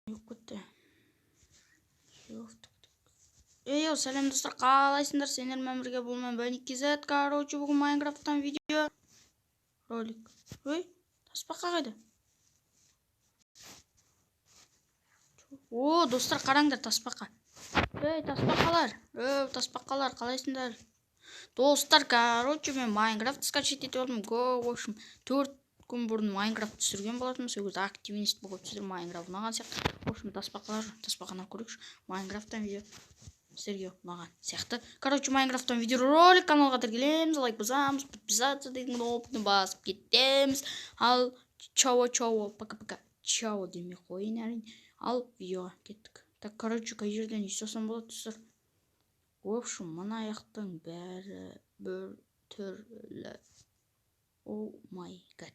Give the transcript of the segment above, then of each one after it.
Yok кетті. Эй, сәлем достар, қалайсыңдар? Сендермен бірге болмен Баник-KZ. Короче, бүгін Майнкрафттан видео ролик. Ой, тасбақа қайда? О, достар, қараңдар тасбақа. Эй, тасбақалар, қалайсыңдар? Достар, короче, мен Майнкрафт скачать етіп алдым. В общем, 4 күн бұрын Майнкрафт түсірген болатынмын. Сол кезде активист болып түсіріп Майнкрафт ұнаған сияқты. В общем, тасбақаны көрейікші. Майнкрафттан видео сіздерге ұнаған сияқты. Короче, Майнкрафттан видеоролик, каналға тіркелеміз, лайк басамыз, подписаться дейтін кнопканы басып кетеміз. Ал чао, пока-пока. Чао демей қойын әрине. Ал видеоға кеттік. Так, короче, қай жерден үй салсам болады достар. В общем, мына аяқтың бәрі бір түрлі. О май гад.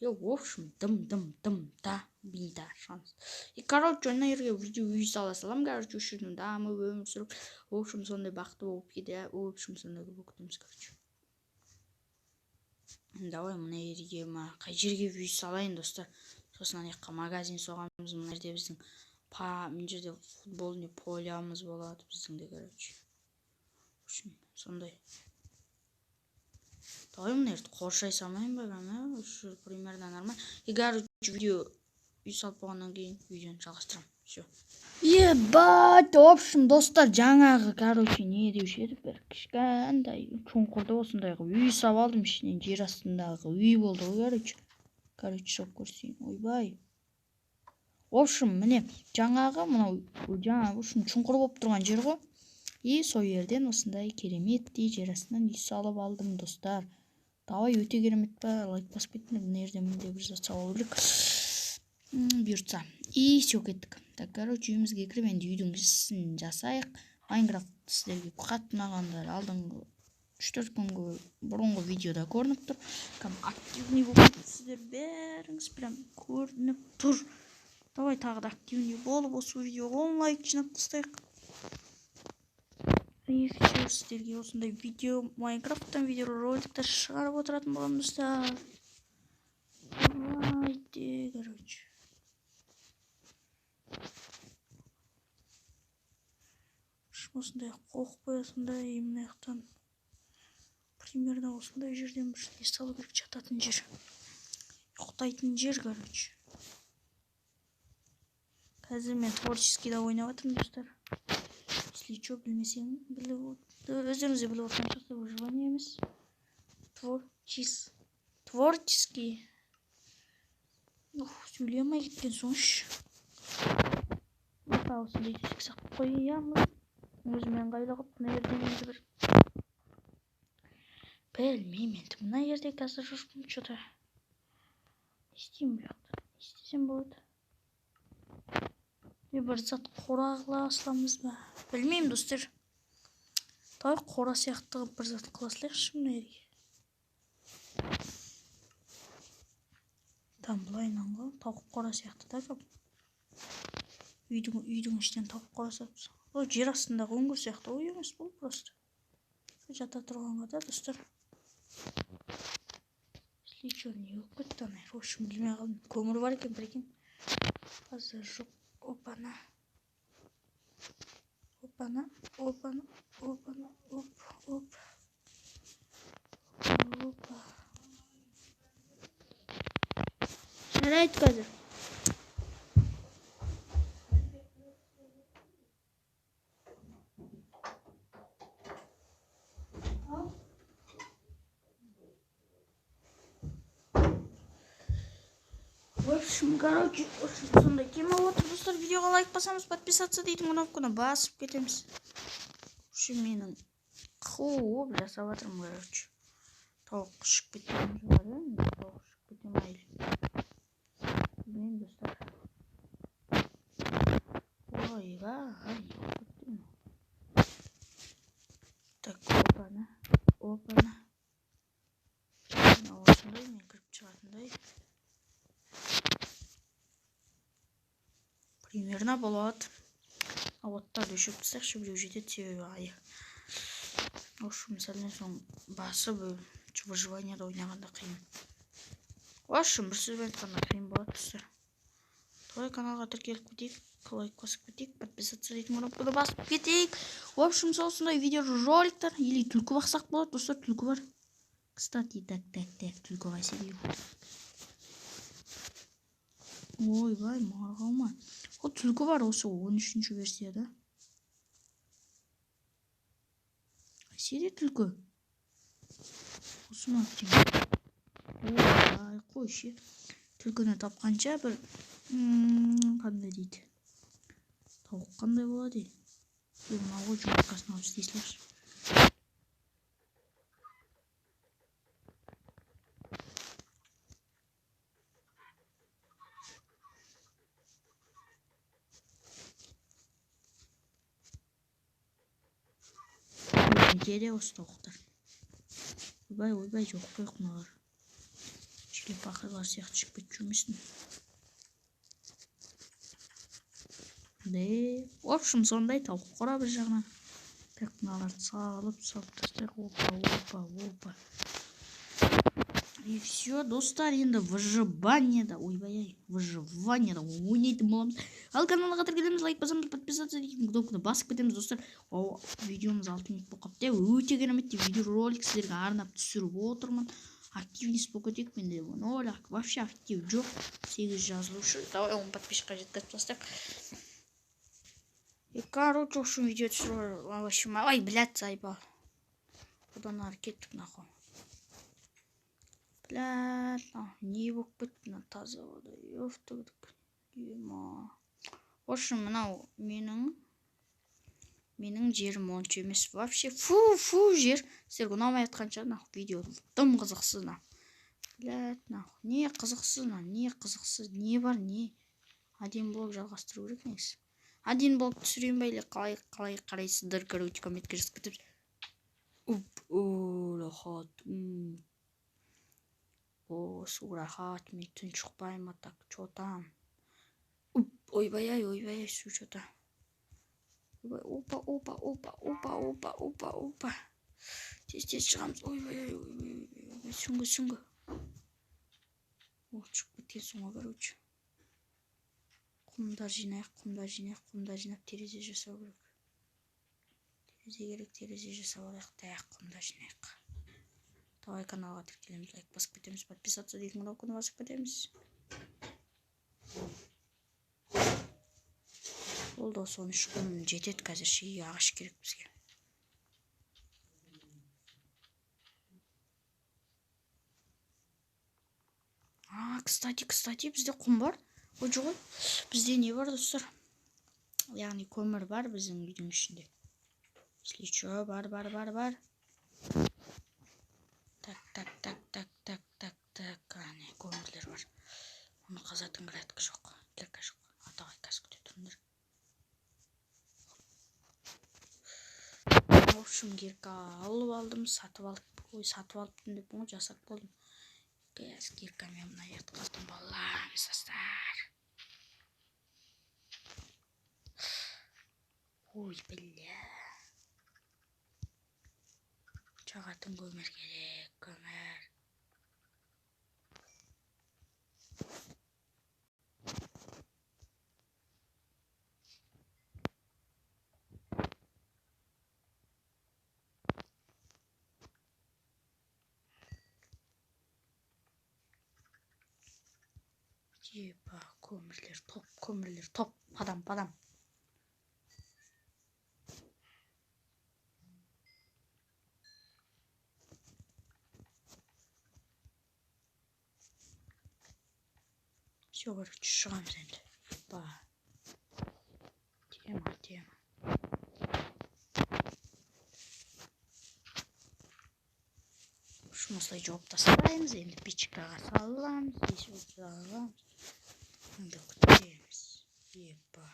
В общем, дым-да, бида шанс. И, короче, ана жерге видео үй сала салам, короче, үшірдің дамы өмір сүріп. В общем, сондай бақты болып кеді. В общем, сондай көп күтеміз, короче. Давай, мына жерге қай жерге үй салайын, достар. Сосын ана магазин соғамыз. Мына жерде біздің мына жерде футболный полямыз болады біздің де, короче. В общем, сондай. Давай, мына жерді қоршай салмайын ба, уже примерно нормально. И, короче, видео үй салып болғаннан кейін видеоны жалғастырамын. Все. Ебать, в общем, достар, жаңағы, короче, не деуші еді, бір кішкентай чоңқырды осындай үй салып алдым, ішінен жер астындағы үй болды ғой, короче, соп көрсейін. Ойбай. В общем, міне жаңағы мынау в общем, чоңқыр болып тұрған жер ғой. И сол жерден осындай кереметтей жер астынан үй салып алдым, достар. Давай, өте керемет па, лайк басып кеттіңдер. Мына жерден мінде бір зат салу керек. Бұйыртса. И все, кеттік. Так, короче, үйімізге кіріп енді үйдің ісін жасайық. Майнкрафт сіздерге қатты ұнағандар алдыңғы 3-4 күнгі бұрынғы видеода көрініп тұр. Активный болып сіздер бәріңіз прям көрініп тұр. Давай тағы да активный болып осы видеоға лайк жинап тастайық. Еще сіздерге осындай видео Майнкрафттан видеороликтер шығарып отыратын боламын, достар. Давайте, короче. Осындай қоқпай, осындай мына жақтан примерно осындай жерден бір не салу керек, жататын жер, ұйықтайтын жер, короче. Қазір мен творческийда ойнап жатырмын, достар. Если что, білмесең, өздеріңізде біліп отырған шығар, выживание емес. Творческий. Сөйлемей кеткен соңшы. Осындай тесік сақтап қоямыз. Өзімен қайлығып, мына жерден енді бір білмеймін енді. Мына жерде қазір жүрмін, что-то не істеймін бұл жақта. Не істесем болады? Бір зат қора қыла асыламыз ба? Білмеймін, достар. Давай қора сияқты бір зат қыла салайықшы мына жерге. Там былайынан ғой, тауық қора сияқты да көп. Үйдің ішінен тауық қора салыпсың. Ол жер астындағы өңгір сияқты ой емес бұл просто. Жата тұрғанға да, достар. Если что, не болып кетті анай. В общем, білмей қалдым. Көмір бар екен, бір екен. Қазір жоқ. Опана. Жарайды қазір. В общем, короче, сондай тема отыр, достар. Видеоға лайк басамыз, подписаться дейтін кнопканы басып кетеміз. В общем, менің қуып жасап жатырмын, короче. Тауық ұшып кеткен бар, тауық ұшып кеткен айлы. Білмеймін, достар. Ойбай. Так, опана. Осындай мен кіріп шығатындай. Примерно болады. Оттарды өшіп тастайықшы, біреу жетеді себебі айы. В общем, сәлден соң басып выживанияда ойнағанда қиын. В общем, бір сөзбен айтқанда қиын болады, достар. достар, каналға тіркеліп кетейік, лайк басып кетейік, подписаться ететін кнопканы басып кетейік. В общем, сондай видео роликтер или түлкі бақсақ болады, достар, түлкі бар. Кстати, так, түлкі қайсы дейін. Ойбай, марғалма. Ол түлкі бар осы 13-ші версияда. Қайсы түлкі? Осы ма екен? Ойбай, қойшы. Түлкіні тапқанша бір қандай дейді? Тауық қандай болады? Мынау жұмыртқасын алып істейсілер. Неде осы тауықтар? Ойбай, жоқ қой құналар. Шілеп ақылар сияқты шығып кетіп жүрмесін. В общем, сондай тауық қора бір жағынан. Так, мыналарды салып тастайық. Опа. И все, достар, енді выживаниеда ойнайтын боламыз. Ал каналға тіркелеміз, лайк басамыз, подписаться дейтін кнопканы басып кетеміз, достар. Видеомыз 6 минут болып қапты. Өте керемет видеоролик сіздерге арнап түсіріп отырмын. Активность болып кетейік, менде 0, вообще актив жоқ. 8 жазылушы. Давай 10 подписчикқа жеткізіп тастайық. И короче, в общем, видео түсіріп, ай, блядь, заебал. Одан ары кеттік нахуй. Блядь, не болып кетті мына таза вода. Ёфтыгдік. Ема. В общем, мынау менің жерім онша емес. Вообще, фу жер. Сіздерге ұнамай жатқанша нахуй видео тым қызықсыз нахуй. Блядь, нахуй. Не қызықсыз, не бар, не. Один блог жалғастыру керек негізі. Один блог түсірейін ба, или қалай қарайсыздар, короче, комментке жазып кетіп. Рахат. Су рахат, мен түн шықпаймын, так, чё там? Ойбай, су чё-то. Опа. Тез шығамыз. Ойбай. Сүңгі. Шығып кеткен соңға, короче. Құмдар жинап, терезе жасау керек. Терезе жасау алайық, таяқ құмдар жинайық. Давай каналға тіркелеміз, лайк басып кетеміз, подписаться дейтін кнопканы басып кетеміз. Ол да 13 күн жетеді қазір, ағаш керек бізге. Кстати, бізде құм бар. Ой, жоқ, бізде не бар, достар? Яғни көмір бар біздің үйдің ішінде. Если что, бар. Так, не, көмірлер бар. Оны қазатын кіркі жоқ. Атағай кәс күте тұрыңдар. В общем, кирка алып алдым, сатып алыптым деп оны жасап болдым. Киркамен мына ерді қалдым, баламыз достар. Ой, бля. Жағатын көмір керек, көмір. Епа, көмірлер топ, падам. Все, короче, шығамыз енді. Епа. Тема. Осылай жауып тастаймыз, енді печкаға саламыз, здесь саламыз. Енді күтеміз. Епа.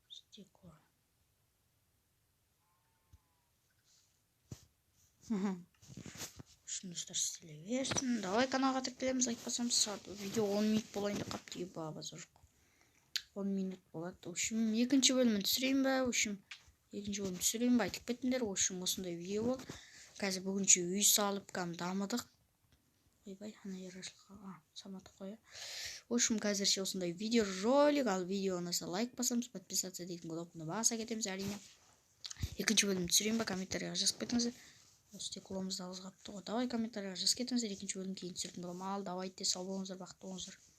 Стекло. Достар, істеле берсін. Давай каналға тіркелеміз, лайк басамыз. Видео 10 минут болайын деп қапты, епа, базар жоқ. 10 минут болады. В общем, екінші бөлімін түсірейін ба, айтып кетіңдер. В общем, осындай видео болды. Қазір бүгінше үй салып, дамыдық. Ойбай, ана ерашылға саматы қоя. В общем, қазірше осындай видеоролик, ал видео ұнаса лайк басамыз, подписаться дейтін кнопканы баса кетеміз әрине. Екінші бөлімді түсірейін ба, комментарийға жазып кетіңіздер. Осы стекломыз да алғыз қапты ғой. Давай комментарийға жазып кетіңіздер, екінші бөлім кейін түсіретін боламын. Ал давайте, сау болыңыздар, бақытты болыңыздар.